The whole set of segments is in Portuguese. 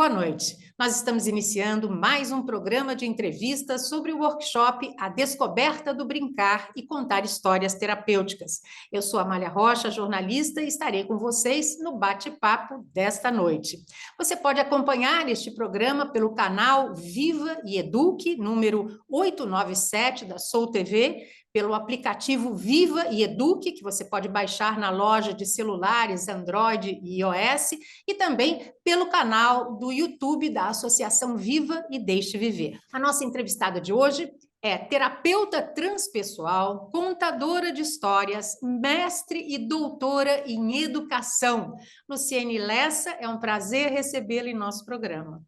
Boa noite. Nós estamos iniciando mais um programa de entrevistas sobre o workshop A Descoberta do Brincar e Contar Histórias Terapêuticas. Eu sou Amália Rocha, jornalista, e estarei com vocês no bate-papo desta noite. Você pode acompanhar este programa pelo canal Viva e Eduque, número 897 da Soul TV, pelo aplicativo Viva e Eduque, que você pode baixar na loja de celulares Android e iOS, e também pelo canal do YouTube da Associação Viva e Deixe Viver. A nossa entrevistada de hoje é terapeuta transpessoal, contadora de histórias, mestre e doutora em educação. Luciene Lessa, é um prazer recebê-la em nosso programa.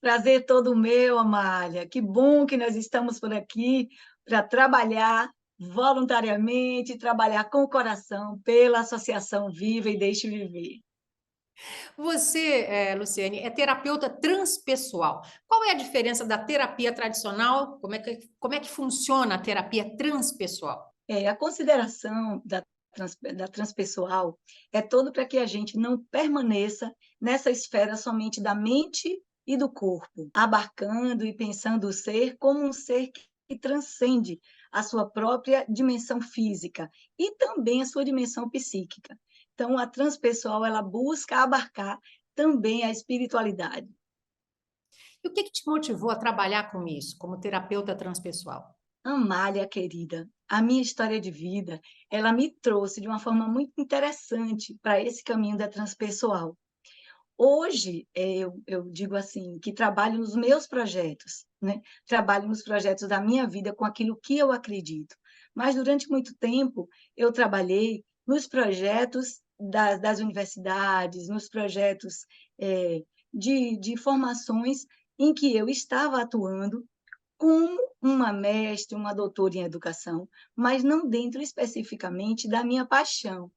Prazer todo meu, Amália. Que bom que nós estamos por aqui para trabalhar voluntariamente, trabalhar com o coração pela Associação Viva e Deixe Viver. Você, Luciene, é terapeuta transpessoal. Qual é a diferença da terapia tradicional? Como é que funciona a terapia transpessoal? A consideração da transpessoal é todo para que a gente não permaneça nessa esfera somente da mente e do corpo, abarcando e pensando o ser como um ser que transcende a sua própria dimensão física e também a sua dimensão psíquica. Então, a transpessoal, ela busca abarcar também a espiritualidade. E o que te motivou a trabalhar com isso, como terapeuta transpessoal? Amália, querida, a minha história de vida, ela me trouxe de uma forma muito interessante para esse caminho da transpessoal. Hoje, eu digo assim, que trabalho nos meus projetos, né? Trabalho nos projetos da minha vida com aquilo que eu acredito. Mas, durante muito tempo, eu trabalhei nos projetos das universidades, nos projetos de formações em que eu estava atuando como uma mestre, uma doutora em educação, mas não dentro especificamente da minha paixão.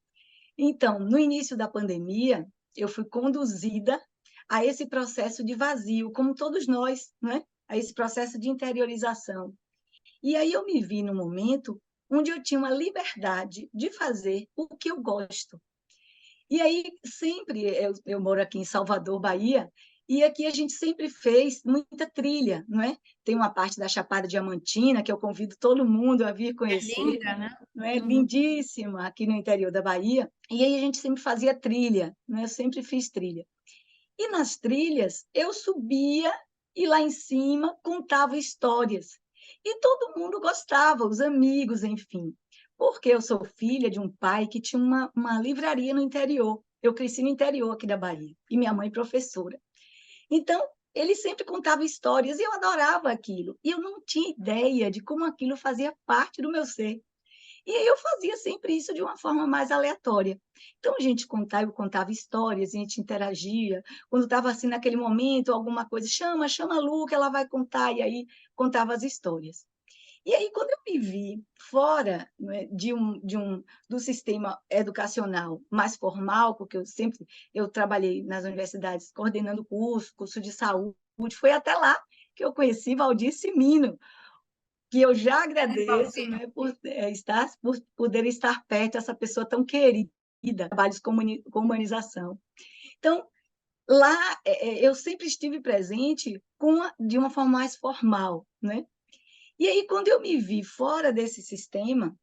Então, no início da pandemia, eu fui conduzida a esse processo de vazio, como todos nós, né? A esse processo de interiorização. E aí eu me vi num momento onde eu tinha uma liberdade de fazer o que eu gosto. E aí, sempre, eu moro aqui em Salvador, Bahia, e aqui a gente sempre fez muita trilha, não é? Tem uma parte da Chapada Diamantina que eu convido todo mundo a vir É conhecer, linda, né? não é? Uhum. Lindíssima, aqui no interior da Bahia. E aí a gente sempre fazia trilha, não é? Eu sempre fiz trilha. E nas trilhas, eu subia e lá em cima contava histórias. E todo mundo gostava, os amigos, enfim. Porque eu sou filha de um pai que tinha uma livraria no interior. Eu cresci no interior aqui da Bahia. E minha mãe professora. Então, ele sempre contava histórias e eu adorava aquilo. E eu não tinha ideia de como aquilo fazia parte do meu ser. E aí eu fazia sempre isso de uma forma mais aleatória. Então, a gente contava, eu contava histórias, a gente interagia. Quando estava assim, naquele momento, alguma coisa, chama a Lu, que ela vai contar, e aí contava as histórias. E aí, quando eu me vi fora, né, do sistema educacional mais formal, porque eu trabalhei nas universidades coordenando curso de saúde, foi até lá que eu conheci Valdir Simino, que eu já agradeço, né, por poder estar perto dessa pessoa tão querida, trabalhos com humanização. Então, lá eu sempre estive presente de uma forma mais formal, né? E aí, quando eu me vi fora desse sistema,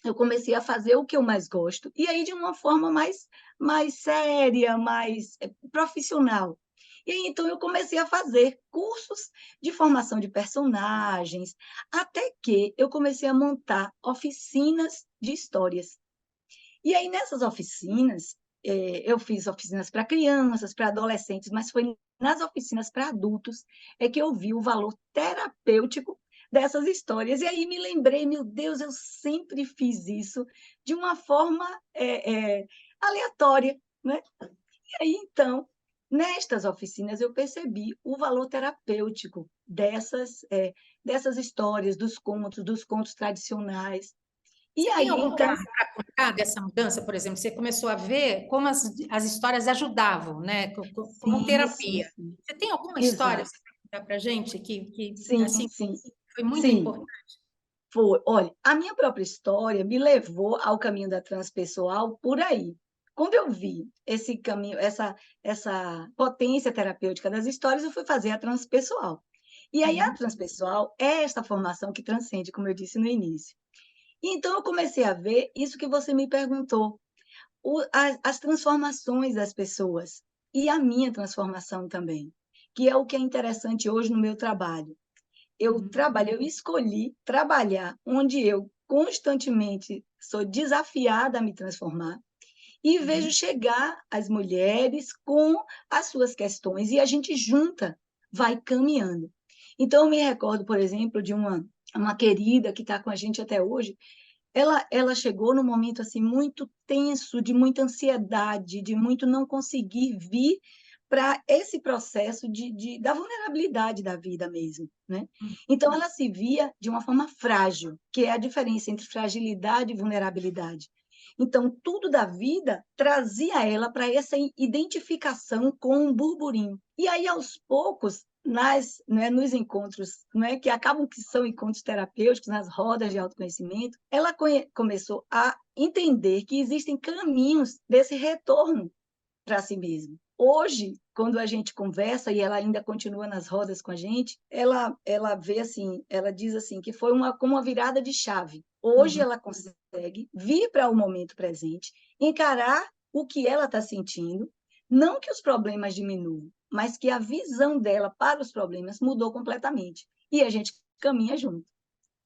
eu comecei a fazer o que eu mais gosto, e aí de uma forma mais séria, mais profissional. E aí, então, eu comecei a fazer cursos de formação de personagens, até que eu comecei a montar oficinas de histórias. E aí, nessas oficinas, eu fiz oficinas para crianças, para adolescentes, mas foi nas oficinas para adultos que eu vi o valor terapêutico dessas histórias. E aí me lembrei, meu Deus, eu sempre fiz isso de uma forma aleatória, né? E aí, então, nestas oficinas, eu percebi o valor terapêutico dessas histórias, dos contos tradicionais. E Você tem aí, algum então, caso para contar dessa mudança, por exemplo? Você começou a ver como as histórias ajudavam, né? Como sim, sim, terapia. sim. Você tem alguma história Exato. para contar para a gente que Sim, assim, sim, foi muito sim. importante? Foi. Olha, a minha própria história me levou ao caminho da transpessoal por aí. Quando eu vi esse caminho, essa potência terapêutica das histórias, eu fui fazer a transpessoal. E aí, a Uhum, transpessoal é esta formação que transcende, como eu disse no início. E então, eu comecei a ver isso que você me perguntou, as transformações das pessoas e a minha transformação também, que é o que é interessante hoje no meu trabalho. uhum, Eu escolhi trabalhar onde eu constantemente sou desafiada a me transformar e vejo uhum, chegar as mulheres com as suas questões e a gente junta, vai caminhando. Então, eu me recordo, por exemplo, de uma querida que está com a gente até hoje. Ela chegou num momento assim muito tenso, de muita ansiedade, de muito não conseguir vir para esse processo da vulnerabilidade da vida mesmo, né? uhum. Então, ela se via de uma forma frágil, que é a diferença entre fragilidade e vulnerabilidade. Então, tudo da vida trazia ela para essa identificação com um burburinho. E aí, aos poucos, né, nos encontros, né, que acabam que são encontros terapêuticos, nas rodas de autoconhecimento, ela começou a entender que existem caminhos desse retorno para si mesma. Hoje, quando a gente conversa e ela ainda continua nas rodas com a gente, ela vê assim, ela diz assim que foi como uma virada de chave. Hoje Uhum. ela consegue vir para o momento presente, encarar o que ela está sentindo, não que os problemas diminuam, mas que a visão dela para os problemas mudou completamente. E a gente caminha junto.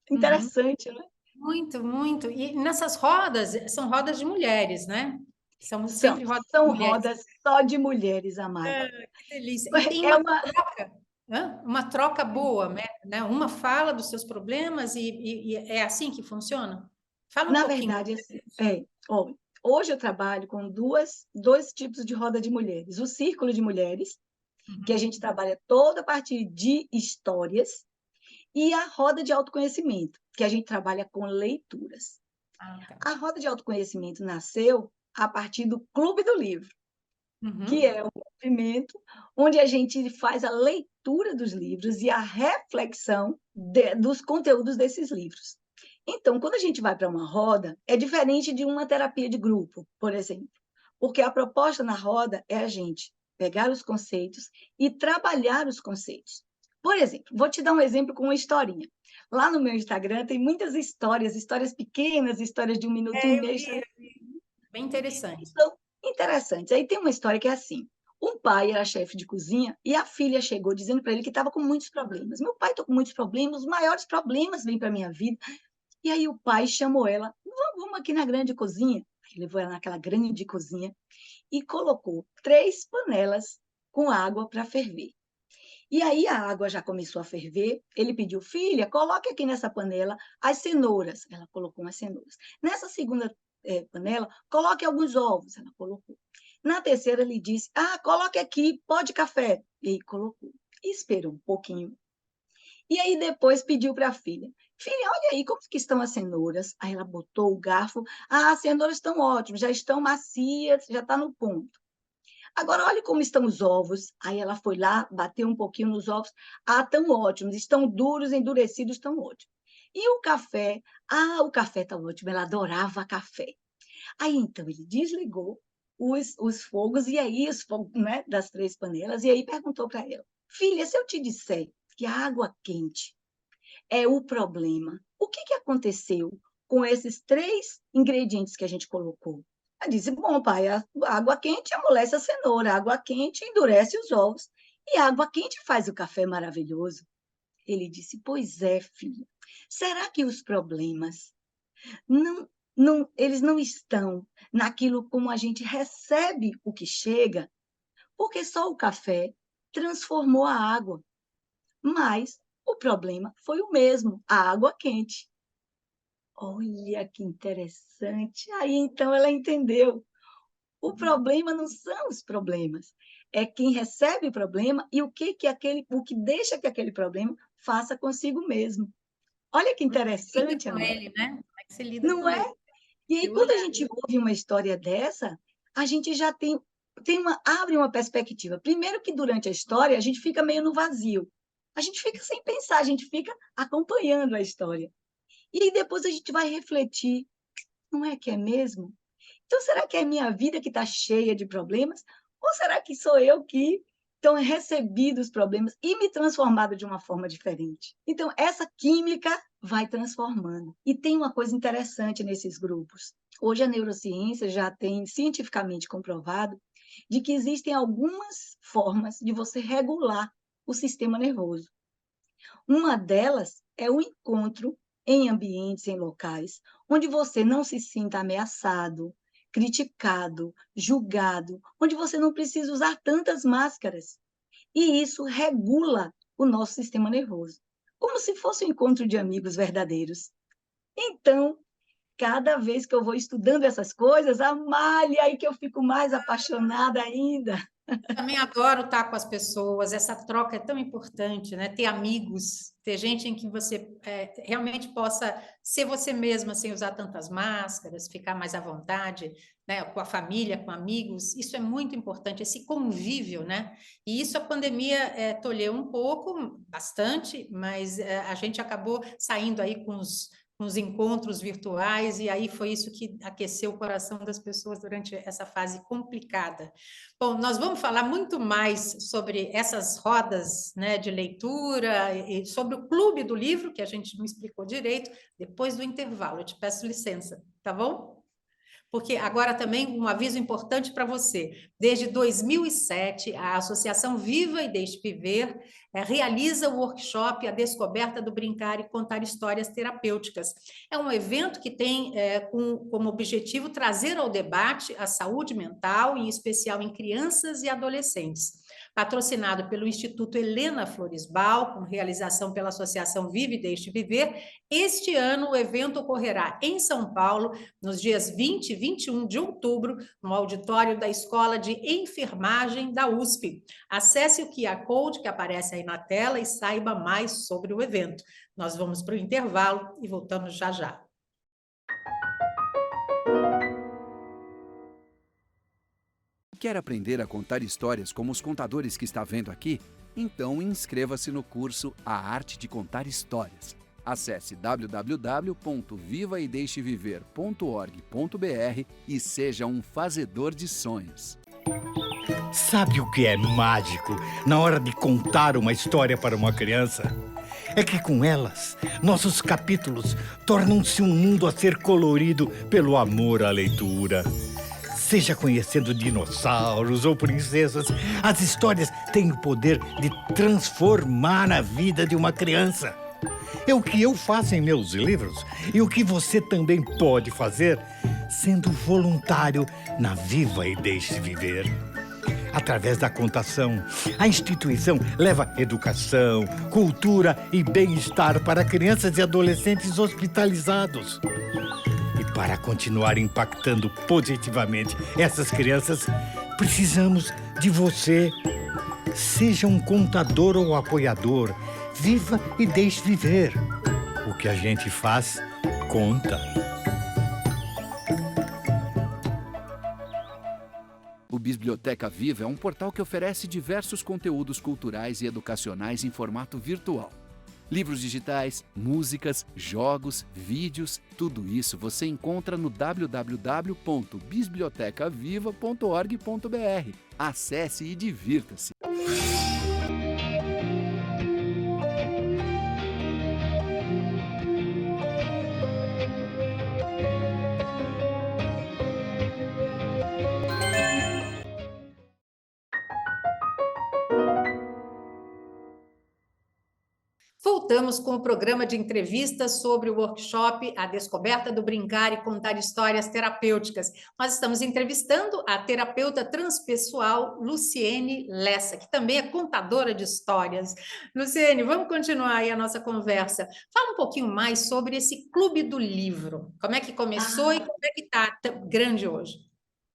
Uhum. Interessante, né? Muito, muito. E nessas rodas, são rodas de mulheres, né? São São, sempre rodas de são mulheres. rodas só de mulheres, Amália. Ah, que delícia. E tem É uma uma troca, uma troca boa, né? Uma fala dos seus problemas e é assim que funciona? Fala um Na pouquinho. verdade, assim, ó, hoje eu trabalho com dois tipos de roda de mulheres. O círculo de mulheres, que a Uhum. gente trabalha toda a partir de histórias, e a roda de autoconhecimento, que a gente trabalha com leituras. Ah, tá. A roda de autoconhecimento nasceu a partir do Clube do Livro, que Uhum. é um movimento onde a gente faz a leitura dos livros e a reflexão dos conteúdos desses livros. Então, quando a gente vai para uma roda, é diferente de uma terapia de grupo, por exemplo, porque a proposta na roda é a gente pegar os conceitos e trabalhar os conceitos. Por exemplo, vou te dar um exemplo com uma historinha. Lá no meu Instagram tem muitas histórias, histórias pequenas, histórias de um minuto e É, eu meio, vi, bem interessante. são interessantes. Aí tem uma história que é assim: um pai era chefe de cozinha e a filha chegou dizendo para ele que estava com muitos problemas. Meu pai está com muitos problemas, os maiores problemas vêm para a minha vida. E aí o pai chamou ela, vamos aqui na grande cozinha. Aí levou ela naquela grande cozinha e colocou 3 panelas com água para ferver. E aí a água já começou a ferver. Ele pediu, filha, coloque aqui nessa panela as cenouras. Ela colocou umas cenouras. Nessa segunda panela, coloque alguns ovos. Ela colocou. Na terceira, ele disse, coloque aqui pó de café. E aí colocou. E esperou um pouquinho. E aí depois pediu para a filha, filha, olha aí como que estão as cenouras. Aí ela botou o garfo. As cenouras estão ótimas, já estão macias, já está no ponto. Agora, olhe como estão os ovos. Aí ela foi lá, bateu um pouquinho nos ovos. Estão ótimos, estão duros, endurecidos, estão ótimos. E o café? O café está ótimo, ela adorava café. Aí, então, ele desligou os fogos, e aí, os fogos, né, das 3 panelas, e aí perguntou para ela, filha, se eu te disser que a água quente é o problema, o que aconteceu com esses 3 ingredientes que a gente colocou? Ela disse, bom, pai, a água quente amolece a cenoura, a água quente endurece os ovos, e a água quente faz o café maravilhoso. Ele disse, pois é, filha, será que os problemas não, eles não estão naquilo como a gente recebe o que chega? Porque só o café transformou a água, mas o problema foi o mesmo, a água quente. Olha que interessante. Aí então ela entendeu. O problema não são os problemas, é quem recebe o problema e o que deixa que aquele problema faça consigo mesmo. Olha que Como é que você lida interessante, com Amanda. ele, né? Como é que você lida Não com é? ele? E aí, Eu quando a olhar. gente ouve uma história dessa, a gente já abre uma perspectiva. Primeiro que durante a história a gente fica meio no vazio. A gente fica sem pensar, a gente fica acompanhando a história. E aí depois a gente vai refletir, não é que é mesmo? Então, será que é a minha vida que está cheia de problemas? Ou será que sou eu que tenho recebido os problemas e me transformado de uma forma diferente? Então, essa química vai transformando. E tem uma coisa interessante nesses grupos. Hoje a neurociência já tem cientificamente comprovado de que existem algumas formas de você regular o sistema nervoso. Uma delas é o encontro em ambientes, em locais, onde você não se sinta ameaçado, criticado, julgado, onde você não precisa usar tantas máscaras. E isso regula o nosso sistema nervoso, como se fosse um encontro de amigos verdadeiros. Então, cada vez que eu vou estudando essas coisas, Amália, aí que eu fico mais apaixonada ainda. Também adoro estar com as pessoas, essa troca é tão importante, né? Ter amigos, ter gente em que você realmente possa ser você mesma sem usar tantas máscaras, ficar mais à vontade, né? Com a família, com amigos, isso é muito importante, esse convívio, né? E isso a pandemia tolheu um pouco, bastante, mas a gente acabou saindo aí com os encontros virtuais, e aí foi isso que aqueceu o coração das pessoas durante essa fase complicada. Bom, nós vamos falar muito mais sobre essas rodas, né, de leitura e sobre o Clube do Livro, que a gente não explicou direito, depois do intervalo. Eu te peço licença, tá bom? Porque agora também um aviso importante para você. Desde 2007, a Associação Viva e Deixe Viver realiza o workshop A Descoberta do Brincar e Contar Histórias Terapêuticas. É um evento que tem como objetivo trazer ao debate a saúde mental, em especial em crianças e adolescentes. Patrocinado pelo Instituto Helena Floresbal, com realização pela Associação Vive e Deixe Viver, este ano o evento ocorrerá em São Paulo, nos dias 20 e 21 de outubro, no auditório da Escola de Enfermagem da USP. Acesse o QR Code que aparece aí na tela e saiba mais sobre o evento. Nós vamos para o intervalo e voltamos já já. Quer aprender a contar histórias como os contadores que está vendo aqui? Então inscreva-se no curso A Arte de Contar Histórias. Acesse www.vivaedeixeviver.org.br e seja um fazedor de sonhos. Sabe o que é mágico na hora de contar uma história para uma criança? É que com elas, nossos capítulos tornam-se um mundo a ser colorido pelo amor à leitura. Seja conhecendo dinossauros ou princesas, as histórias têm o poder de transformar a vida de uma criança. É o que eu faço em meus livros e o que você também pode fazer sendo voluntário na Viva e Deixe Viver. Através da contação, a instituição leva educação, cultura e bem-estar para crianças e adolescentes hospitalizados. E para continuar impactando positivamente essas crianças, precisamos de você. Seja um contador ou apoiador, viva e deixe viver. O que a gente faz, conta. O Biblioteca Viva é um portal que oferece diversos conteúdos culturais e educacionais em formato virtual. Livros digitais, músicas, jogos, vídeos, tudo isso você encontra no www.bibliotecaviva.org.br. Acesse e divirta-se! Voltamos com o programa de entrevistas sobre o workshop A Descoberta do Brincar e Contar Histórias Terapêuticas. Nós estamos entrevistando a terapeuta transpessoal Luciene Lessa, que também é contadora de histórias. Luciene, vamos continuar aí a nossa conversa. Fala um pouquinho mais sobre esse Clube do Livro. Como é que começou e como é que está grande hoje?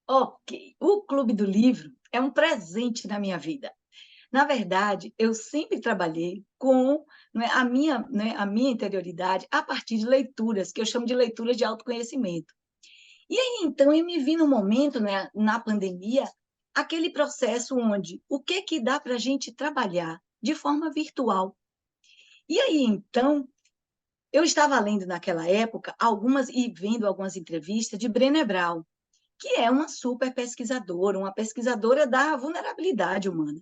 Ok, o Clube do Livro é um presente na minha vida. Na verdade, eu sempre trabalhei com a minha interioridade a partir de leituras, que eu chamo de leituras de autoconhecimento. E aí, então, eu me vi no momento, né, na pandemia, aquele processo onde o que dá para a gente trabalhar de forma virtual. E aí, então, eu estava lendo naquela época e vendo algumas entrevistas de Brené Brown, que é uma super pesquisadora, uma pesquisadora da vulnerabilidade humana.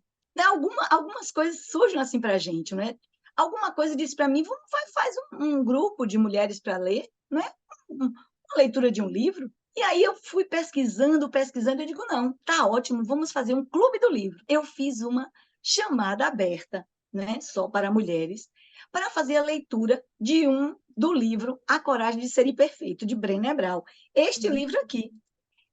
Algumas coisas surgem assim para a gente, né? Alguma coisa disse para mim, faz um grupo de mulheres para ler, né? Uma leitura de um livro. E aí eu fui pesquisando, eu digo, não, tá ótimo, vamos fazer um clube do livro. Eu fiz uma chamada aberta, né? Só para mulheres, para fazer a leitura do livro A Coragem de Ser Imperfeito, de Brené Brown. Este livro aqui.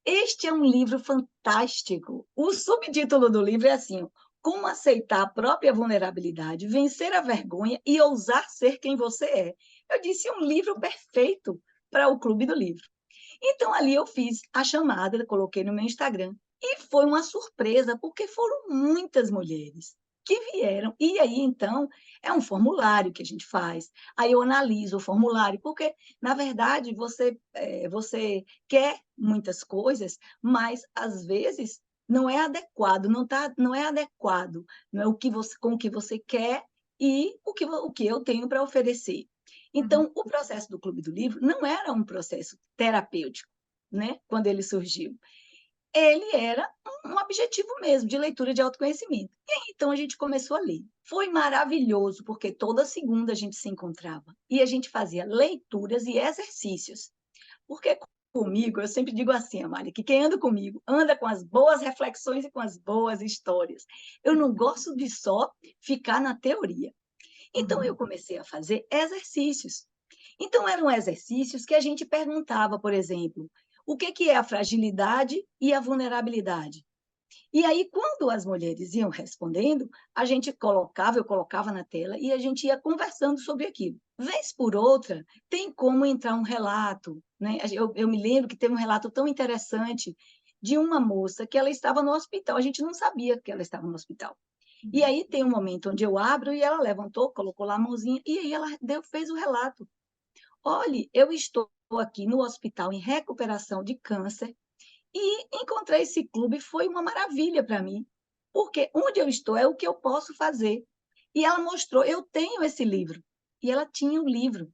Este é um livro fantástico. O subtítulo do livro é assim: Como aceitar a própria vulnerabilidade, vencer a vergonha e ousar ser quem você é. Eu disse, um livro perfeito para o Clube do Livro. Então, ali eu fiz a chamada, coloquei no meu Instagram, e foi uma surpresa, porque foram muitas mulheres que vieram. E aí, então, é um formulário que a gente faz. Aí eu analiso o formulário, porque, na verdade, você quer muitas coisas, mas, às vezes, não é adequado, não é adequado, não é com o que você quer e o que eu tenho para oferecer. Então, o processo do Clube do Livro não era um processo terapêutico, né? Quando ele surgiu. Ele era um objetivo mesmo, de leitura de autoconhecimento. E aí, então, a gente começou a ler. Foi maravilhoso, porque toda segunda a gente se encontrava e a gente fazia leituras e exercícios. Porque comigo, eu sempre digo assim, Amália, que quem anda comigo anda com as boas reflexões e com as boas histórias. Eu não gosto de só ficar na teoria. Então, eu comecei a fazer exercícios. Então, eram exercícios que a gente perguntava, por exemplo, o que é a fragilidade e a vulnerabilidade? E aí, quando as mulheres iam respondendo, eu colocava na tela e a gente ia conversando sobre aquilo. Vez por outra, tem como entrar um relato, né? Eu me lembro que teve um relato tão interessante de uma moça que ela estava no hospital, a gente não sabia que ela estava no hospital. E aí tem um momento onde eu abro e ela levantou, colocou lá a mãozinha, e aí ela fez o relato. Olhe, eu estou aqui no hospital em recuperação de câncer e encontrei esse clube, foi uma maravilha para mim, porque onde eu estou é o que eu posso fazer. E ela mostrou, eu tenho esse livro. E ela tinha o livro.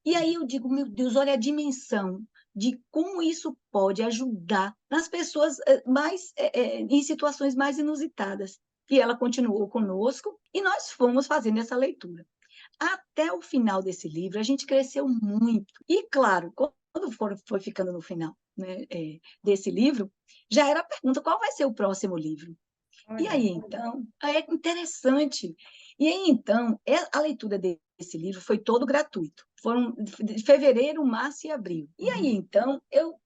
E aí eu digo, meu Deus, olha a dimensão de como isso pode ajudar nas pessoas em situações mais inusitadas. E ela continuou conosco e nós fomos fazendo essa leitura. Até o final desse livro, a gente cresceu muito. E, claro, quando foi ficando no final, né, desse livro, já era a pergunta: qual vai ser o próximo livro? E aí, então, é interessante. E aí, então, a leitura desse livro foi todo gratuito. Foram de fevereiro, março e abril. E aí, então, eu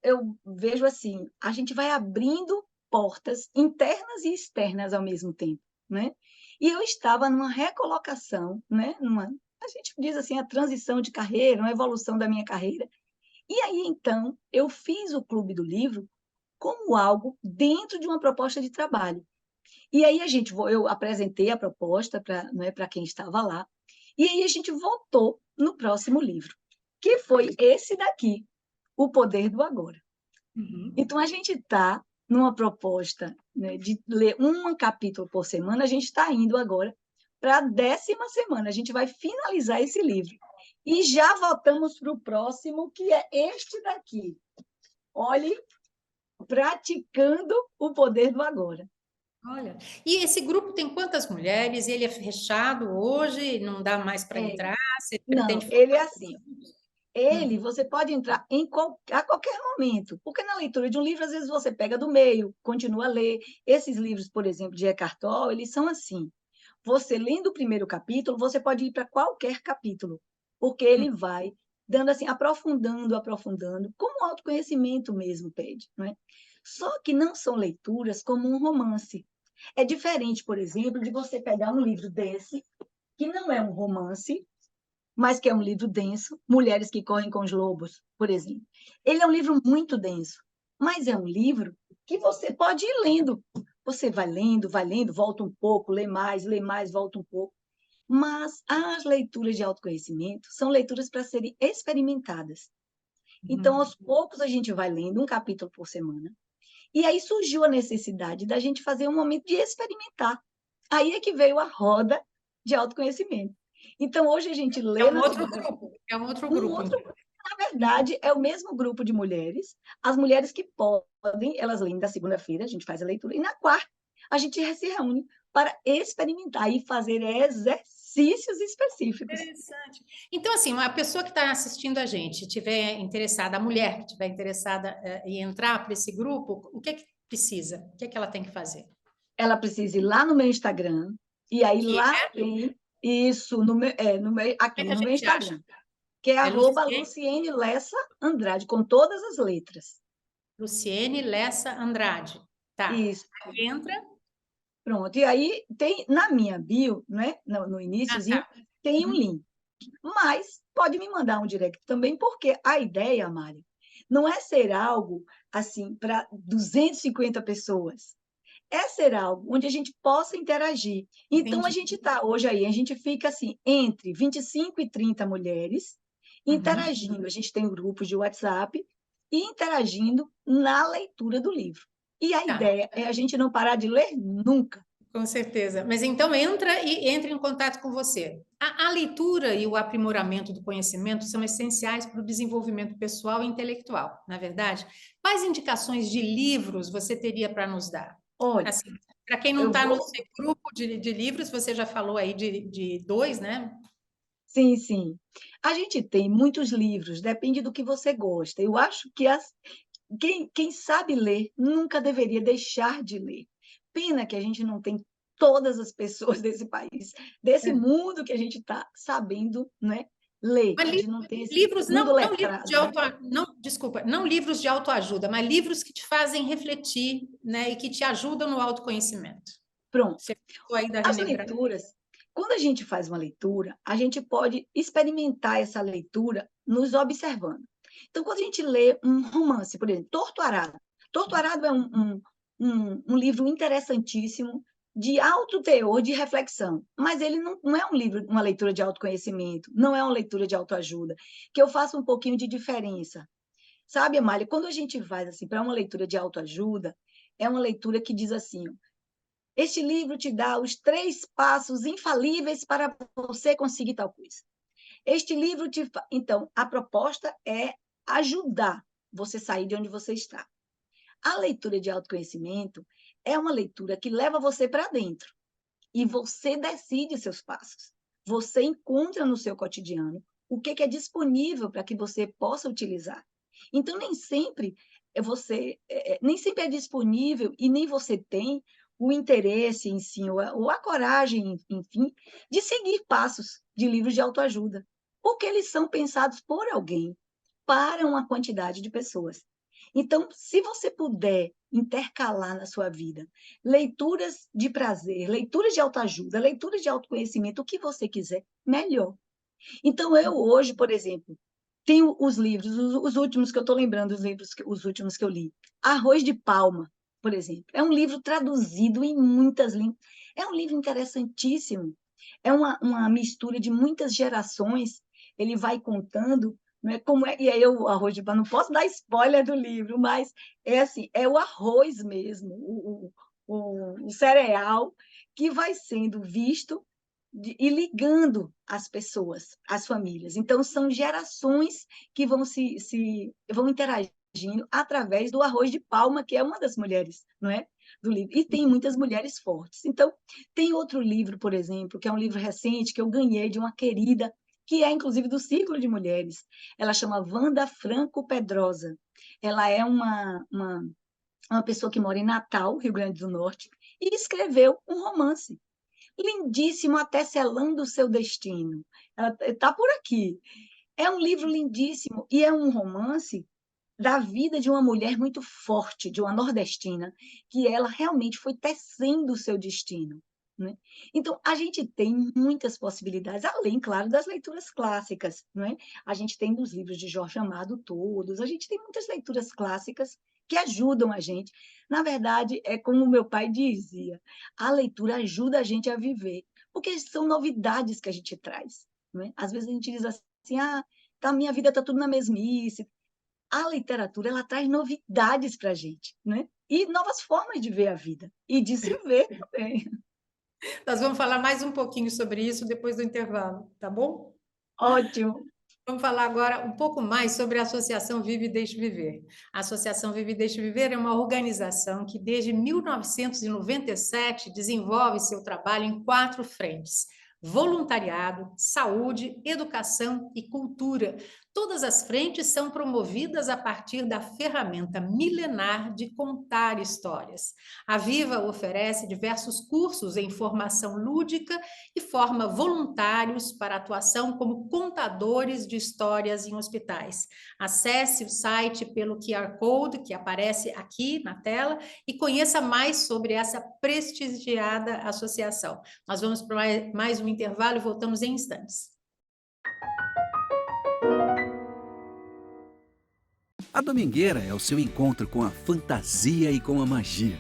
vejo assim, a gente vai abrindo portas internas e externas ao mesmo tempo, né? E eu estava numa recolocação, né? A gente diz assim, a transição de carreira, uma evolução da minha carreira. E aí, então, eu fiz o Clube do Livro como algo dentro de uma proposta de trabalho. E aí eu apresentei a proposta para quem estava lá, e aí a gente votou no próximo livro, que foi esse daqui, O Poder do Agora. Então, a gente está numa proposta, né, de ler um capítulo por semana, a gente está indo agora para a 10ª semana, a gente vai finalizar esse livro. E já voltamos para o próximo, que é este daqui. Olhe, praticando o poder do agora. Olha, e esse grupo tem quantas mulheres? Ele é fechado hoje? Não dá mais para entrar? Você pretende... Não, ele é assim. Você pode entrar a qualquer momento, porque na leitura de um livro, às vezes você pega do meio, continua a ler. Esses livros, por exemplo, de Eckhart Tolle, eles são assim. Você lendo o primeiro capítulo, você pode ir para qualquer capítulo, porque ele vai dando assim, aprofundando, como o autoconhecimento mesmo pede, não é? Só que não são leituras como um romance. É diferente, por exemplo, de você pegar um livro desse, que não é um romance, mas que é um livro denso, Mulheres que Correm com os Lobos, por exemplo. Ele é um livro muito denso, mas é um livro que você pode ir lendo. Você vai lendo, volta um pouco, lê mais, volta um pouco. Mas as leituras de autoconhecimento são leituras para serem experimentadas. Então, aos poucos, a gente vai lendo um capítulo por semana. E aí surgiu a necessidade da gente fazer um momento de experimentar. Aí é que veio a roda de autoconhecimento. Então, hoje a gente lê... É um outro grupo. É um outro grupo. Na verdade, é o mesmo grupo de mulheres. As mulheres que podem, elas leem da segunda-feira, a gente faz a leitura, e na quarta a gente se reúne para experimentar e fazer exercícios específicos. Interessante. Então, assim, uma pessoa que está assistindo a gente, tiver interessada, a mulher que estiver interessada em entrar para esse grupo, o que é que precisa? O que é que ela tem que fazer? Ela precisa ir lá no meu Instagram, e aí Que lá é? tem isso, Como é aqui que a no meu gente acha? Instagram, que é É @Luciene Lessa Andrade, com todas as letras. Luciene Lessa Andrade. Tá. Isso. Aí entra. Pronto. E aí tem na minha bio, né, no Ah, iniciozinho, tá. tem um Uhum. link. Mas pode me mandar um direct também, porque a ideia, Mari, não é ser algo assim para 250 pessoas. É ser algo onde a gente possa interagir. Então, a Entendi. gente está hoje aí, a gente fica assim, entre 25 e 30 mulheres Uhum. interagindo. A gente tem grupos de WhatsApp e interagindo na leitura do livro. E a Tá. ideia é a gente não parar de ler nunca. Com certeza. Mas então entra em contato com você. A leitura e o aprimoramento do conhecimento são essenciais para o desenvolvimento pessoal e intelectual, na verdade. Quais indicações de livros você teria para nos dar? Olha, Assim, para quem não eu está no vou. seu grupo de livros, você já falou aí de dois, né? Sim, sim. A gente tem muitos livros, depende do que você gosta. Eu acho que quem sabe ler nunca deveria deixar de ler. Pena que a gente não tem todas as pessoas desse país, desse É. mundo que a gente está sabendo, né, ler. Mas A gente não tem esse livros, mundo não livros de letrado, né? não, desculpa, não livros de autoajuda, mas livros que te fazem refletir, né, e que te ajudam no autoconhecimento. Pronto. Você falou aí da As René Brown. leituras, quando a gente faz uma leitura, a gente pode experimentar essa leitura nos observando. Então, quando a gente lê um romance, por exemplo, Torto Arado. Torto Arado é um livro interessantíssimo, de alto teor de reflexão, mas ele não é um livro, uma leitura de autoconhecimento, não é uma leitura de autoajuda, que eu faço um pouquinho de diferença. Sabe, Amália, quando a gente vai assim, para uma leitura de autoajuda, é uma leitura que diz assim: este livro te dá os 3 passos infalíveis para você conseguir tal coisa. Este livro te. Então, a proposta é ajudar você sair de onde você está. A leitura de autoconhecimento é uma leitura que leva você para dentro e você decide seus passos. Você encontra no seu cotidiano o que é disponível para que você possa utilizar. Então, nem sempre é disponível e nem você tem o interesse em si, ou a coragem, enfim, de seguir passos de livros de autoajuda, porque eles são pensados por alguém, para uma quantidade de pessoas. Então, se você puder intercalar na sua vida leituras de prazer, leituras de autoajuda, leituras de autoconhecimento, o que você quiser, melhor. Então, eu hoje, por exemplo, tenho os livros, os últimos que eu estou lembrando, os últimos que eu li. Arroz de Palma, por exemplo. É um livro traduzido em muitas línguas. É um livro interessantíssimo. É uma mistura de muitas gerações. Ele vai contando, né, como é. E aí, o Arroz de Palma, não posso dar spoiler do livro, mas é assim: é o arroz mesmo, o cereal que vai sendo visto e ligando as pessoas, as famílias. Então, são gerações que vão interagindo através do Arroz de Palma, que é uma das mulheres, não é? Do livro. E tem muitas mulheres fortes. Então, tem outro livro, por exemplo, que é um livro recente que eu ganhei de uma querida, que é inclusive do Círculo de Mulheres. Ela chama Wanda Franco Pedrosa. Ela é uma pessoa que mora em Natal, Rio Grande do Norte, e escreveu um romance lindíssimo, até selando o seu destino. Ela está por aqui. É um livro lindíssimo e é um romance da vida de uma mulher muito forte, de uma nordestina, que ela realmente foi tecendo o seu destino. Né? Então, a gente tem muitas possibilidades, além, claro, das leituras clássicas. Né? A gente tem dos livros de Jorge Amado todos, a gente tem muitas leituras clássicas que ajudam a gente. Na verdade, é como o meu pai dizia, a leitura ajuda a gente a viver, porque são novidades que a gente traz. Né? Às vezes a gente diz assim, minha vida está tudo na mesmice. A literatura, ela traz novidades para a gente, né? E novas formas de ver a vida e de se ver também. Nós vamos falar mais um pouquinho sobre isso depois do intervalo, tá bom? Ótimo. Vamos falar agora um pouco mais sobre a Associação Vive e Deixe Viver. A Associação Vive e Deixe Viver é uma organização que, desde 1997, desenvolve seu trabalho em 4 frentes: voluntariado, saúde, educação e cultura. Todas as frentes são promovidas a partir da ferramenta milenar de contar histórias. A Viva oferece diversos cursos em formação lúdica e forma voluntários para atuação como contadores de histórias em hospitais. Acesse o site pelo QR Code que aparece aqui na tela e conheça mais sobre essa prestigiada associação. Nós vamos para mais um intervalo e voltamos em instantes. A Domingueira é o seu encontro com a fantasia e com a magia.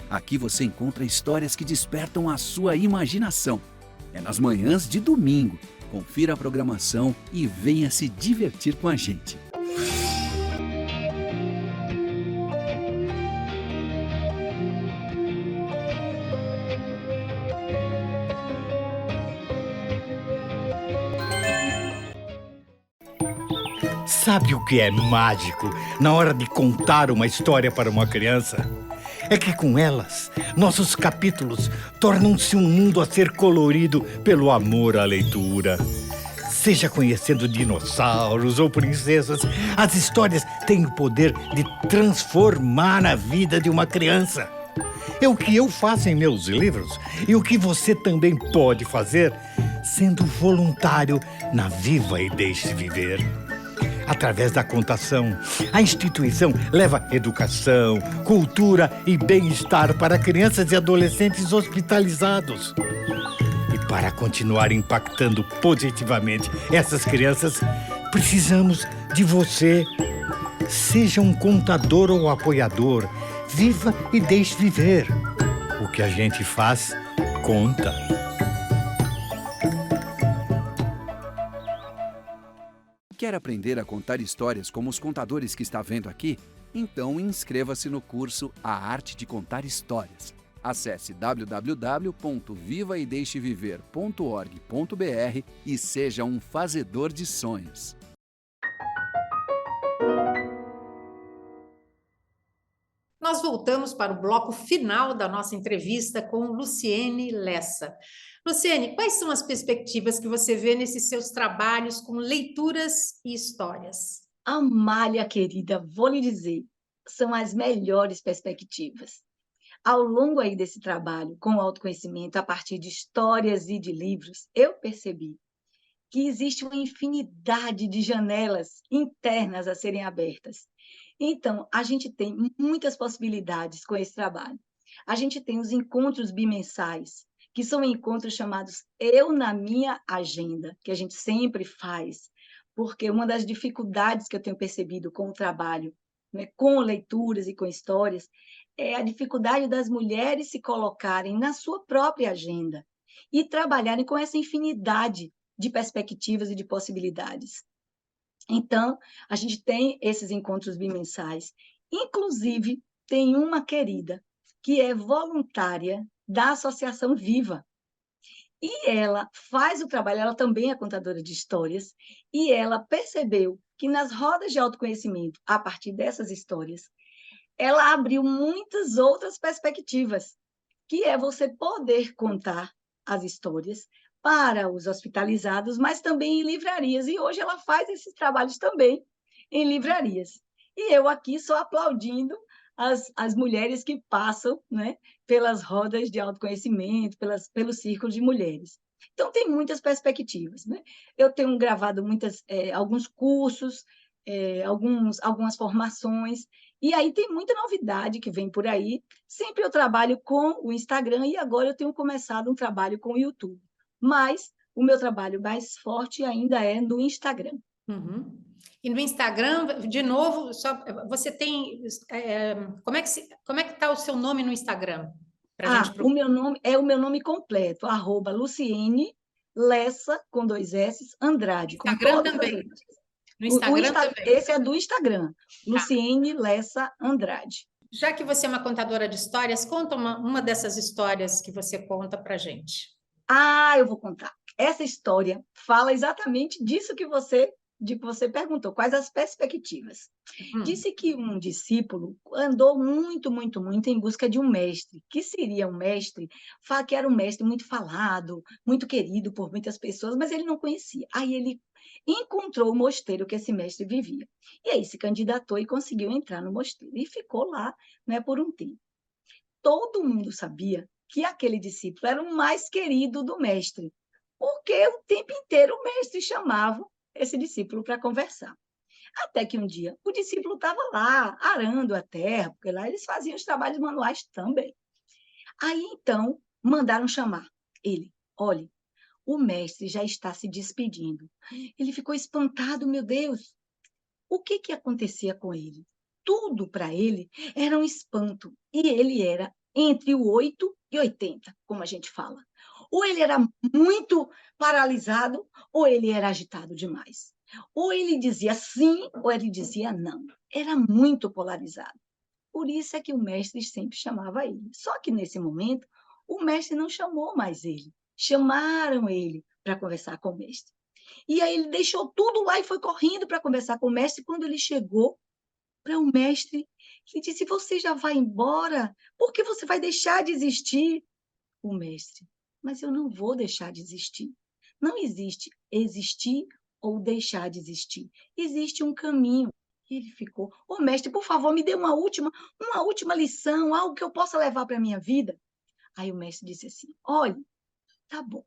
Aqui você encontra histórias que despertam a sua imaginação. É nas manhãs de domingo. Confira a programação e venha se divertir com a gente. Sabe o que é mágico na hora de contar uma história para uma criança? É que com elas, nossos capítulos tornam-se um mundo a ser colorido pelo amor à leitura. Seja conhecendo dinossauros ou princesas, as histórias têm o poder de transformar a vida de uma criança. É o que eu faço em meus livros e o que você também pode fazer sendo voluntário na Viva e Deixe Viver. Através da contação, a instituição leva educação, cultura e bem-estar para crianças e adolescentes hospitalizados. E para continuar impactando positivamente essas crianças, precisamos de você. Seja um contador ou apoiador, viva e deixe viver. O que a gente faz, conta. Quer aprender a contar histórias como os contadores que está vendo aqui? Então inscreva-se no curso A Arte de Contar Histórias. Acesse www.vivaedeixeviver.org.br e seja um fazedor de sonhos. Nós voltamos para o bloco final da nossa entrevista com Luciene Lessa. Luciene, quais são as perspectivas que você vê nesses seus trabalhos com leituras e histórias? Amália, querida, vou lhe dizer, são as melhores perspectivas. Ao longo aí desse trabalho com o autoconhecimento, a partir de histórias e de livros, eu percebi que existe uma infinidade de janelas internas a serem abertas. Então, a gente tem muitas possibilidades com esse trabalho. A gente tem os encontros bimensais, que são encontros chamados Eu na Minha Agenda, que a gente sempre faz, porque uma das dificuldades que eu tenho percebido com o trabalho, né, com leituras e com histórias, é a dificuldade das mulheres se colocarem na sua própria agenda e trabalharem com essa infinidade de perspectivas e de possibilidades. Então, a gente tem esses encontros bimensais. Inclusive, tem uma querida que é voluntária da Associação Viva. E ela faz o trabalho, ela também é contadora de histórias, e ela percebeu que nas rodas de autoconhecimento, a partir dessas histórias, ela abriu muitas outras perspectivas, que é você poder contar as histórias para os hospitalizados, mas também em livrarias. E hoje ela faz esses trabalhos também em livrarias. E eu aqui só aplaudindo as mulheres que passam, né, pelas rodas de autoconhecimento, pelos círculos de mulheres. Então, tem muitas perspectivas, né? Eu tenho gravado alguns cursos, algumas formações, e aí tem muita novidade que vem por aí. Sempre eu trabalho com o Instagram e agora eu tenho começado um trabalho com o YouTube. Mas o meu trabalho mais forte ainda é no Instagram. Uhum. E no Instagram, de novo, você tem... como é que está o seu nome no Instagram? O meu nome é o meu nome completo, @Luciene Lessa, com 2 S, Andrade. Instagram também. No Instagram também. Esse é do Instagram, Luciene Lessa Andrade. Já que você é uma contadora de histórias, conta uma dessas histórias que você conta para a gente. Eu vou contar. Essa história fala exatamente disso que você de que você perguntou, quais as perspectivas. Hum. Disse que um discípulo andou muito, muito, muito em busca de um mestre, que seria um mestre, que era um mestre muito falado, muito querido por muitas pessoas, mas ele não conhecia. Aí ele encontrou o mosteiro que esse mestre vivia. E aí se candidatou e conseguiu entrar no mosteiro. E ficou lá, né, por um tempo. Todo mundo sabia que aquele discípulo era o mais querido do mestre, porque o tempo inteiro o mestre chamava esse discípulo para conversar. Até que um dia o discípulo estava lá, arando a terra, porque lá eles faziam os trabalhos manuais também. Aí, então, mandaram chamar ele. Olhe, o mestre já está se despedindo. Ele ficou espantado, meu Deus. O que acontecia com ele? Tudo para ele era um espanto. E ele era entre o 8 e 80, como a gente fala. Ou ele era muito paralisado, ou ele era agitado demais. Ou ele dizia sim, ou ele dizia não. Era muito polarizado. Por isso é que o mestre sempre chamava ele. Só que nesse momento, o mestre não chamou mais ele. Chamaram ele para conversar com o mestre. E aí ele deixou tudo lá e foi correndo para conversar com o mestre. Quando ele chegou para o mestre, ele disse: você já vai embora? Por que você vai deixar de existir? O mestre: mas eu não vou deixar de existir. Não existe existir ou deixar de existir. Existe um caminho. E ele ficou: ô mestre, por favor, me dê uma última lição, algo que eu possa levar para a minha vida. Aí o mestre disse assim: olha, tá bom.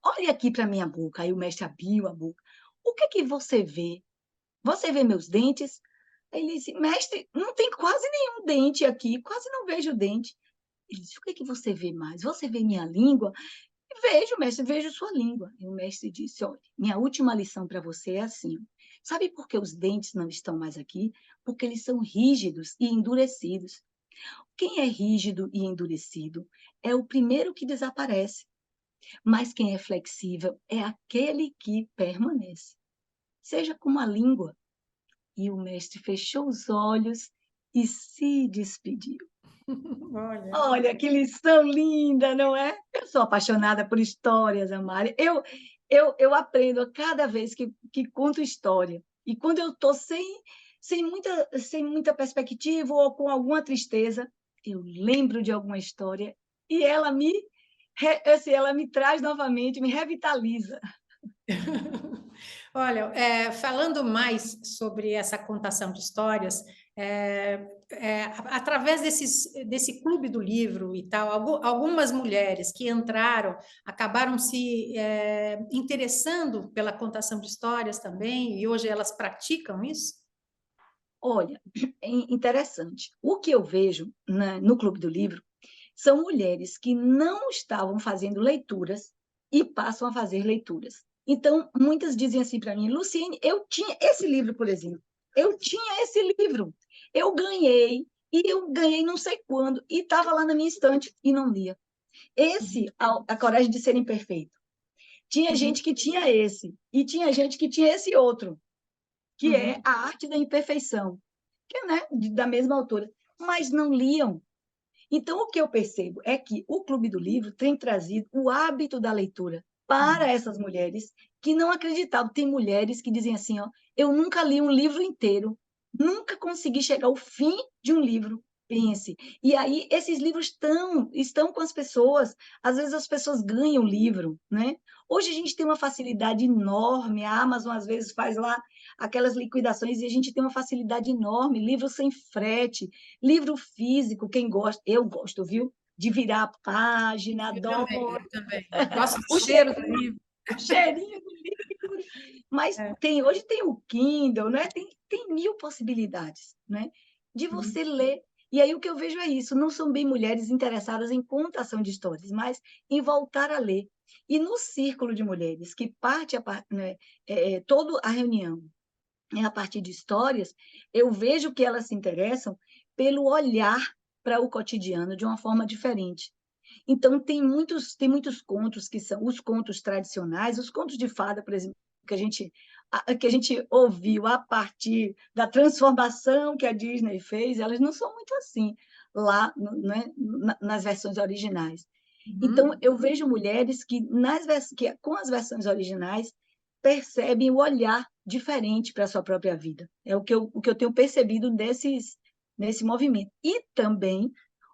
Olhe aqui para a minha boca. Aí o mestre abriu a boca. O que você vê? Você vê meus dentes? Ele disse: mestre, não tem quase nenhum dente aqui, quase não vejo dente. Ele disse: o que você vê mais? Você vê minha língua? Vejo, mestre, vejo sua língua. E o mestre disse: olha, minha última lição para você é assim. Sabe por que os dentes não estão mais aqui? Porque eles são rígidos e endurecidos. Quem é rígido e endurecido é o primeiro que desaparece. Mas quem é flexível é aquele que permanece. Seja como a língua. E o mestre fechou os olhos e se despediu. Olha, que lição linda, não é? Eu sou apaixonada por histórias, Amália. Eu aprendo a cada vez que conto história. E quando eu estou sem muita perspectiva ou com alguma tristeza, eu lembro de alguma história e ela me traz novamente, me revitaliza. Olha, falando mais sobre essa contação de histórias, através desse clube do livro e tal, algumas mulheres que entraram acabaram se interessando pela contação de histórias também, e hoje elas praticam isso? Olha, é interessante. O que eu vejo no Clube do Livro são mulheres que não estavam fazendo leituras e passam a fazer leituras. Então, muitas dizem assim para mim: Luciene, eu tinha esse livro, por exemplo. Eu tinha esse livro. Eu ganhei não sei quando, e estava lá na minha estante e não lia. A coragem de ser imperfeito. Tinha gente que tinha esse, e tinha gente que tinha esse outro, que é a arte da imperfeição, que é, né, da mesma autora, mas não liam. Então, o que eu percebo é que o Clube do Livro tem trazido o hábito da leitura para essas mulheres que não acreditavam. Tem mulheres que dizem assim: ó, eu nunca li um livro inteiro, nunca consegui chegar ao fim de um livro. Pense. E aí, esses livros estão com as pessoas. Às vezes, as pessoas ganham o livro, né? Hoje, a gente tem uma facilidade enorme. A Amazon, às vezes, faz lá aquelas liquidações e a gente tem uma facilidade enorme. Livro sem frete, livro físico, quem gosta, eu gosto, viu? De virar a página, adoro. Eu também. Gosto do cheiro do livro. O cheirinho do livro. Mas hoje tem o Kindle, né? Tem mil possibilidades, né? De você ler. E aí o que eu vejo é isso: não são bem mulheres interessadas em contação de histórias, mas em voltar a ler. E no círculo de mulheres que né, toda a reunião a partir de histórias, eu vejo que elas se interessam pelo olhar para o cotidiano de uma forma diferente. Então, tem muitos contos que são os contos tradicionais, os contos de fada, por exemplo, que a gente ouviu a partir da transformação que a Disney fez, elas não são muito assim lá, né, nas versões originais. Então, eu vejo mulheres que com as versões originais percebem o olhar diferente para a sua própria vida. É o que eu tenho percebido nesse movimento. E também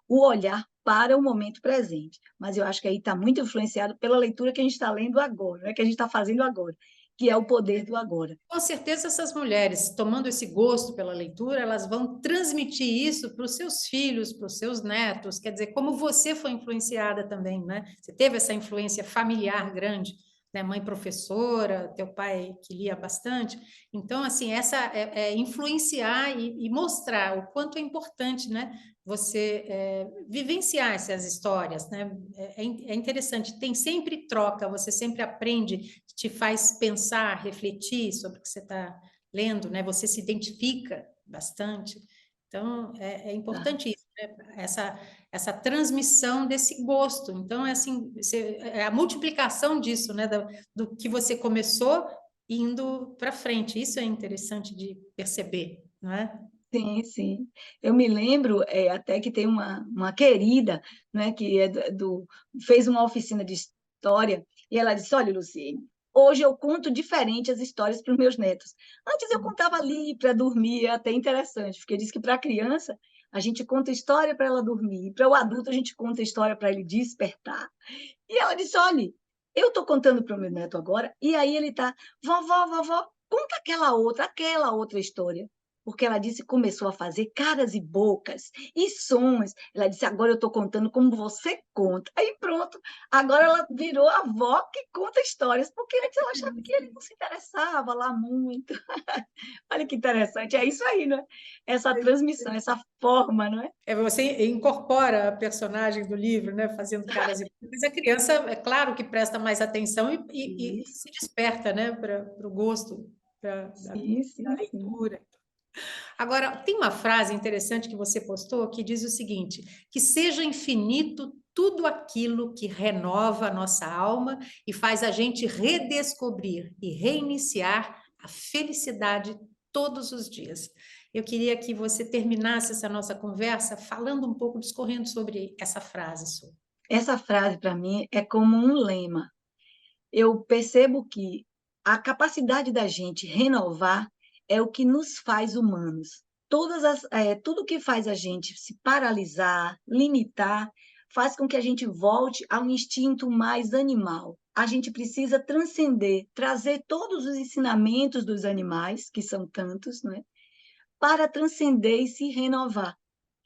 o olhar para o momento presente. Mas eu acho que aí está muito influenciado pela leitura que a gente está lendo agora, né? Que a gente está fazendo agora, que é o poder do agora. Com certeza, essas mulheres, tomando esse gosto pela leitura, elas vão transmitir isso para os seus filhos, para os seus netos. Quer dizer, como você foi influenciada também, né? Você teve essa influência familiar grande, né? Mãe professora, teu pai que lia bastante. Então, assim, essa é influenciar e mostrar o quanto é importante, né? Você vivenciar essas histórias, né? É interessante, tem sempre troca, você sempre aprende, te faz pensar, refletir sobre o que você está lendo, né? Você se identifica bastante. Então, é importante isso, né? Essa transmissão desse gosto. Então, é assim, é a multiplicação disso, né? Do que você começou indo para frente. Isso é interessante de perceber, não é? Sim, sim. Eu me lembro até que tem uma querida, né, que fez uma oficina de história, e ela disse: Olha, Luciene, hoje eu conto diferente as histórias para os meus netos. Antes eu contava ali para dormir, é até interessante, porque diz que para a criança a gente conta história para ela dormir, para o adulto a gente conta história para ele despertar. E ela disse: Olha, eu estou contando para o meu neto agora, e aí ele está: Vovó, vovó, conta aquela outra história. Porque ela disse que começou a fazer caras e bocas e sons. Ela disse: agora eu estou contando como você conta. Aí pronto, agora ela virou a avó que conta histórias, porque antes ela achava que ele não se interessava lá muito. Olha que interessante, é isso aí, não é? Essa transmissão, essa forma, não é? Você incorpora a personagem do livro, né, fazendo caras e bocas. A criança, é claro que presta mais atenção e se desperta, né, para o gosto Sim, da sim, sim. leitura. Agora, tem uma frase interessante que você postou que diz o seguinte: que seja infinito tudo aquilo que renova a nossa alma e faz a gente redescobrir e reiniciar a felicidade todos os dias. Eu queria que você terminasse essa nossa conversa falando um pouco, discorrendo sobre essa frase sua. Essa frase, para mim, é como um lema. Eu percebo que a capacidade da gente renovar é o que nos faz humanos. Tudo que faz a gente se paralisar, limitar, faz com que a gente volte a um instinto mais animal. A gente precisa transcender, trazer todos os ensinamentos dos animais, que são tantos, né, para transcender e se renovar.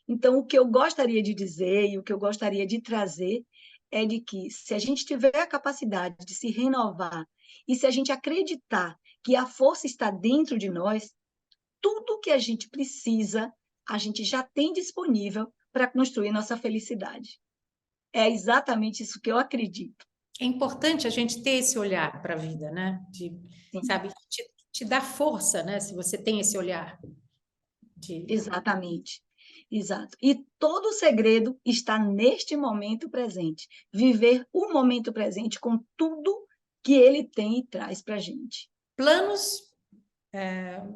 Então, o que eu gostaria de dizer e o que eu gostaria de trazer é de que, se a gente tiver a capacidade de se renovar e se a gente acreditar que a força está dentro de nós, tudo que a gente precisa, a gente já tem disponível para construir nossa felicidade. É exatamente isso que eu acredito. É importante a gente ter esse olhar para a vida, né? Sim, Sabe, te dá força, né? Se você tem esse olhar de exatamente. Exato. E todo o segredo está neste momento presente. Viver o momento presente com tudo que ele tem e traz para a gente. planos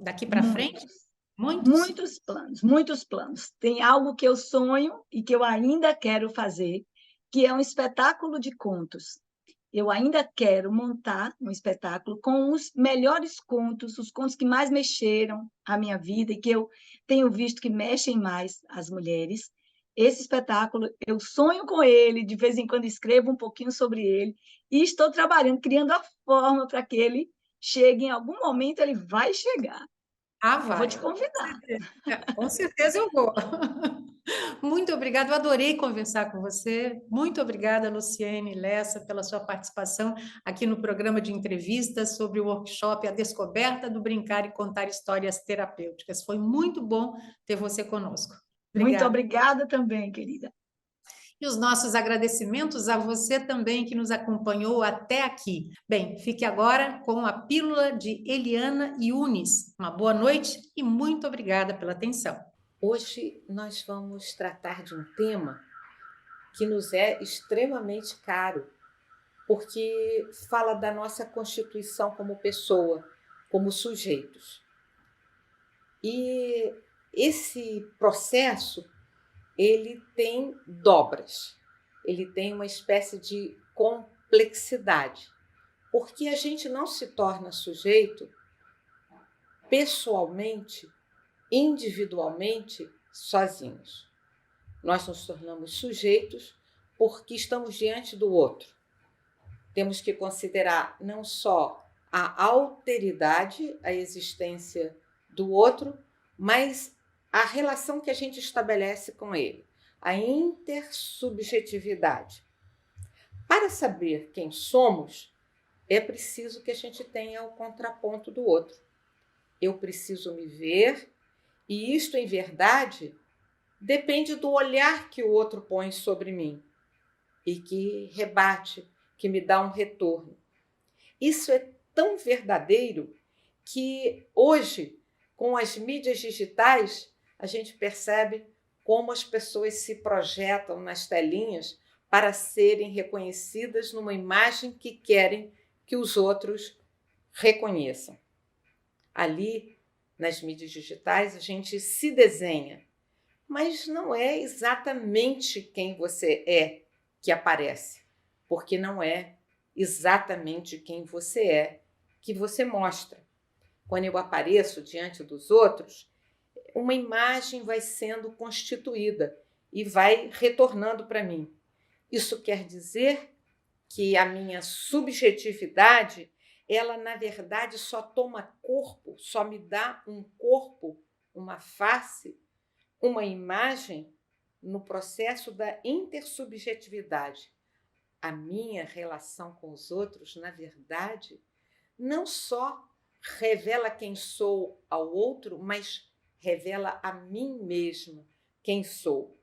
daqui para frente, Muitos, muitos. muitos planos, muitos planos. Tem algo que eu sonho e que eu ainda quero fazer, que é um espetáculo de contos. Eu ainda quero montar um espetáculo com os melhores contos, os contos que mais mexeram a minha vida e que eu tenho visto que mexem mais as mulheres. Esse espetáculo, eu sonho com ele, de vez em quando escrevo um pouquinho sobre ele e estou trabalhando, criando a forma para que ele chegue em algum momento, ele vai chegar. Ah, Eu vou vai. te convidar. Com certeza eu vou. Muito obrigada, eu adorei conversar com você. Muito obrigada, Luciene Lessa, pela sua participação aqui no programa de entrevistas sobre o workshop A Descoberta do Brincar e Contar Histórias Terapêuticas. Foi muito bom ter você conosco. Muito Obrigada. obrigada também, querida. E os nossos agradecimentos a você também que nos acompanhou até aqui. Bem, fique agora com a pílula de Eliana Yunis. Uma boa noite e muito obrigada pela atenção. Hoje nós vamos tratar de um tema que nos é extremamente caro, porque fala da nossa constituição como pessoa, como sujeitos. E esse processo, ele tem dobras, ele tem uma espécie de complexidade, porque a gente não se torna sujeito pessoalmente, individualmente, sozinhos. Nós nos tornamos sujeitos porque estamos diante do outro. Temos que considerar não só a alteridade, a existência do outro, mas a relação que a gente estabelece com ele, a intersubjetividade. Para saber quem somos, é preciso que a gente tenha o contraponto do outro. Eu preciso me ver, e isto, em verdade, depende do olhar que o outro põe sobre mim e que rebate, que me dá um retorno. Isso é tão verdadeiro que hoje, com as mídias digitais, a gente percebe como as pessoas se projetam nas telinhas para serem reconhecidas numa imagem que querem que os outros reconheçam. Ali, nas mídias digitais, a gente se desenha, mas não é exatamente quem você é que aparece, porque não é exatamente quem você é que você mostra. Quando eu apareço diante dos outros, uma imagem vai sendo constituída e vai retornando para mim. Isso quer dizer que a minha subjetividade, ela na verdade só toma corpo, só me dá um corpo, uma face, uma imagem no processo da intersubjetividade. A minha relação com os outros, na verdade, não só revela quem sou ao outro, mas revela a mim mesma quem sou.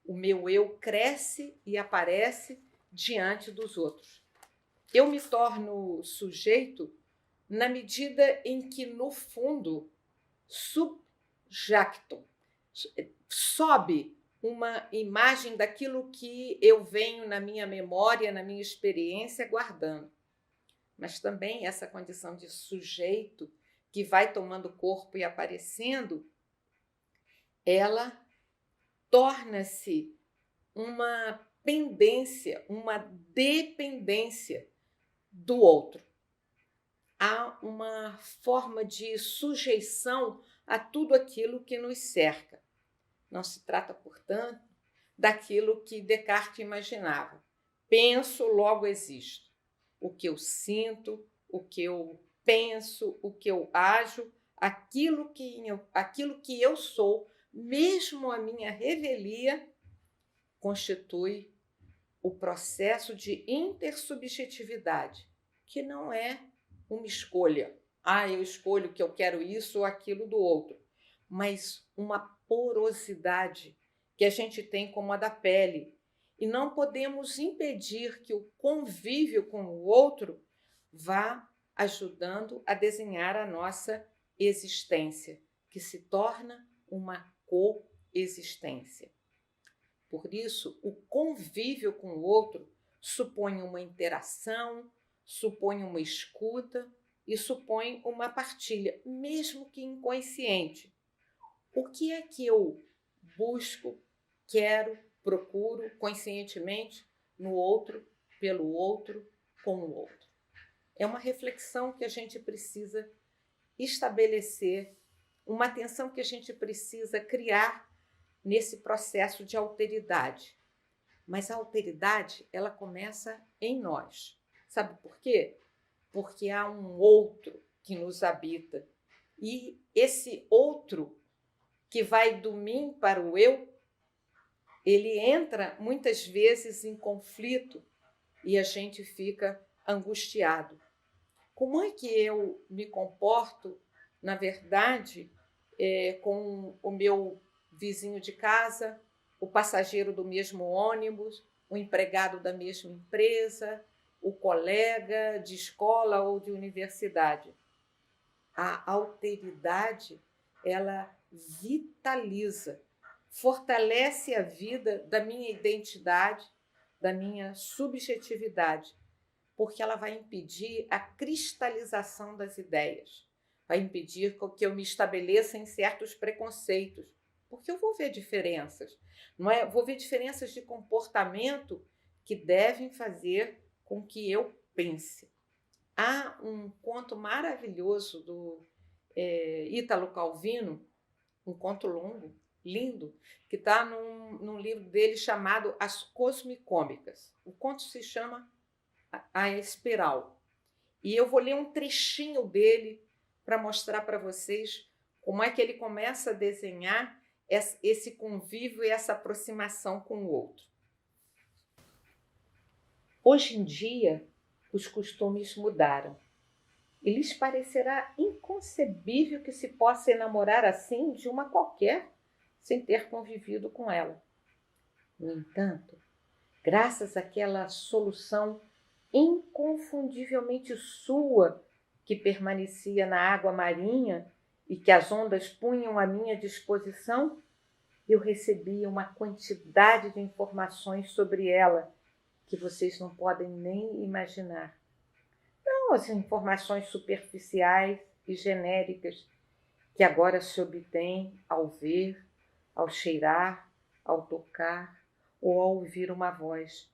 O meu eu cresce e aparece diante dos outros. Eu me torno sujeito na medida em que, no fundo, subjacto, sobe uma imagem daquilo que eu venho na minha memória, na minha experiência, guardando. Mas também essa condição de sujeito que vai tomando corpo e aparecendo, ela torna-se uma pendência, uma dependência do outro. Há uma forma de sujeição a tudo aquilo que nos cerca. Não se trata, portanto, daquilo que Descartes imaginava. Penso, logo existo. O que eu sinto, o que eu penso, o que eu ajo, aquilo que eu sou, mesmo a minha revelia, constitui o processo de intersubjetividade, que não é uma escolha. Eu escolho que eu quero isso ou aquilo do outro, mas uma porosidade que a gente tem como a da pele. E não podemos impedir que o convívio com o outro vá ajudando a desenhar a nossa existência, que se torna uma coexistência. Por isso, o convívio com o outro supõe uma interação, supõe uma escuta e supõe uma partilha, mesmo que inconsciente. O que é que eu busco, quero, procuro conscientemente no outro, pelo outro, com o outro? É uma reflexão que a gente precisa estabelecer, uma atenção que a gente precisa criar nesse processo de alteridade. Mas a alteridade, ela começa em nós. Sabe por quê? Porque há um outro que nos habita. E esse outro que vai do mim para o eu, ele entra muitas vezes em conflito e a gente fica angustiado. Como é que eu me comporto, na verdade, com o meu vizinho de casa, o passageiro do mesmo ônibus, o empregado da mesma empresa, o colega de escola ou de universidade? A alteridade, ela vitaliza, fortalece a vida da minha identidade, da minha subjetividade, porque ela vai impedir a cristalização das ideias, vai impedir que eu me estabeleça em certos preconceitos, porque eu vou ver diferenças, não é? Vou ver diferenças de comportamento que devem fazer com que eu pense. Há um conto maravilhoso do Ítalo Calvino, um conto longo, lindo, que está num livro dele chamado As Cosmicômicas. O conto se chama A Espiral. E eu vou ler um trechinho dele para mostrar para vocês como é que ele começa a desenhar esse convívio e essa aproximação com o outro. Hoje em dia, os costumes mudaram. E lhes parecerá inconcebível que se possa enamorar assim de uma qualquer, sem ter convivido com ela. No entanto, graças àquela solução inconfundivelmente sua que permanecia na água marinha e que as ondas punham à minha disposição, eu recebia uma quantidade de informações sobre ela que vocês não podem nem imaginar. Não as informações superficiais e genéricas que agora se obtêm ao ver, ao cheirar, ao tocar ou ao ouvir uma voz,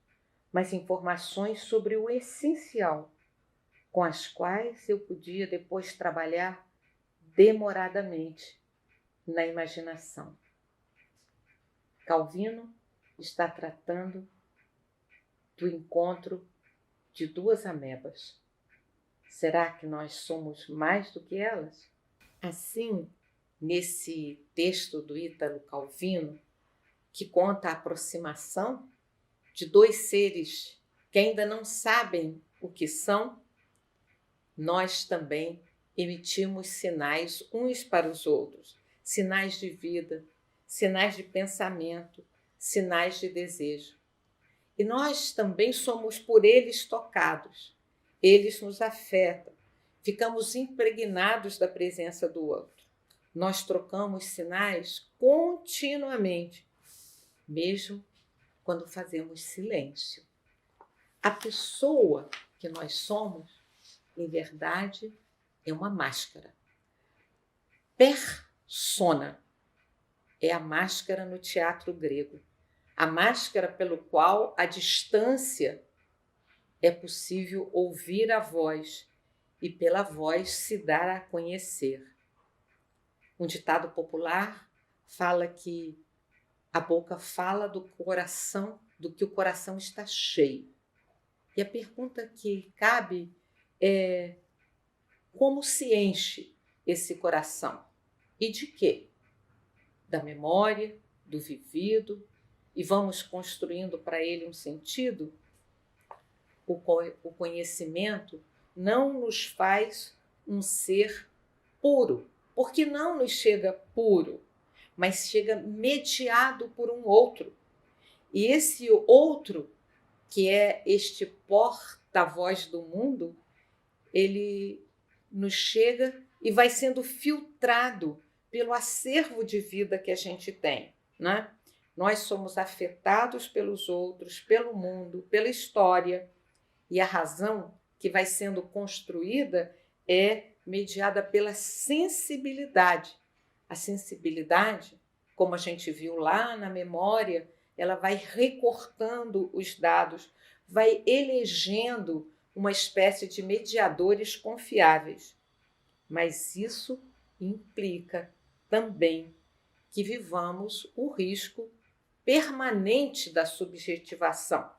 mas informações sobre o essencial, com as quais eu podia depois trabalhar demoradamente na imaginação. Calvino está tratando do encontro de duas amebas. Será que nós somos mais do que elas? Assim, nesse texto do Ítalo Calvino, que conta a aproximação de dois seres que ainda não sabem o que são, nós também emitimos sinais uns para os outros, sinais de vida, sinais de pensamento, sinais de desejo. E nós também somos por eles tocados. Eles nos afetam, ficamos impregnados da presença do outro. Nós trocamos sinais continuamente, mesmo quando fazemos silêncio. A pessoa que nós somos, em verdade, é uma máscara. Persona é a máscara no teatro grego. A máscara pelo qual, à distância, é possível ouvir a voz e pela voz se dar a conhecer. Um ditado popular fala que a boca fala do coração, do que o coração está cheio. E a pergunta que cabe é: como se enche esse coração? E de quê? Da memória, do vivido, e vamos construindo para ele um sentido? O conhecimento não nos faz um ser puro, porque não nos chega puro, mas chega mediado por um outro. E esse outro, que é este porta-voz do mundo, ele nos chega e vai sendo filtrado pelo acervo de vida que a gente tem, né? Nós somos afetados pelos outros, pelo mundo, pela história, e a razão que vai sendo construída é mediada pela sensibilidade. A sensibilidade, como a gente viu lá na memória, ela vai recortando os dados, vai elegendo uma espécie de mediadores confiáveis. Mas isso implica também que vivamos o risco permanente da subjetivação.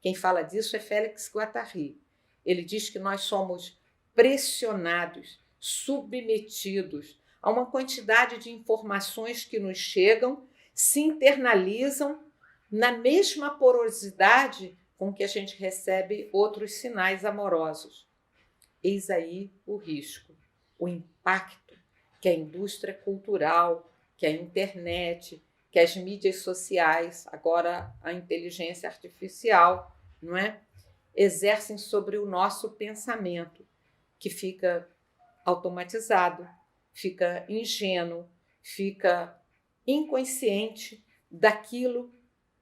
Quem fala disso é Félix Guattari. Ele diz que nós somos pressionados, submetidos a uma quantidade de informações que nos chegam, se internalizam na mesma porosidade com que a gente recebe outros sinais amorosos. Eis aí o risco, o impacto que a indústria cultural, que a internet, que as mídias sociais, agora a inteligência artificial, não é? Exercem sobre o nosso pensamento, que fica automatizado, fica ingênuo, fica inconsciente daquilo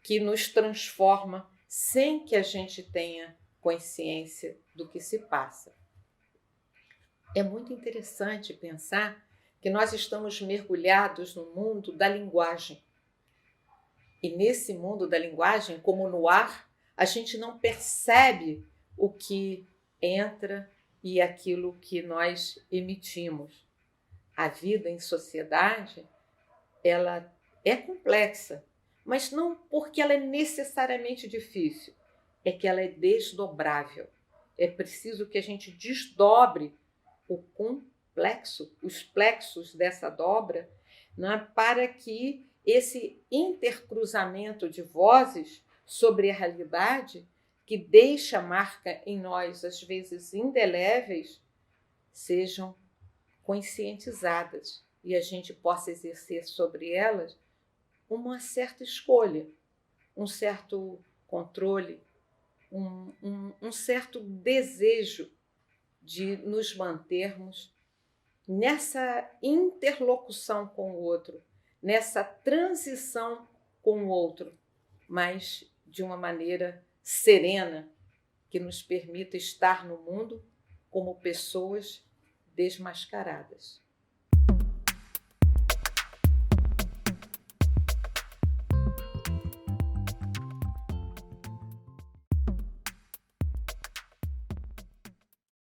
que nos transforma sem que a gente tenha consciência do que se passa. É muito interessante pensar que nós estamos mergulhados no mundo da linguagem. E nesse mundo da linguagem, como no ar, a gente não percebe o que entra e aquilo que nós emitimos. A vida em sociedade, ela é complexa, mas não porque ela é necessariamente difícil, é que ela é desdobrável. É preciso que a gente desdobre o complexo, os plexos dessa dobra, né, para que esse intercruzamento de vozes sobre a realidade, que deixa marca em nós, às vezes indeléveis, sejam conscientizadas e a gente possa exercer sobre elas uma certa escolha, um certo controle, um certo desejo de nos mantermos nessa interlocução com o outro, nessa transição com o outro, mas de uma maneira serena, que nos permita estar no mundo como pessoas desmascaradas.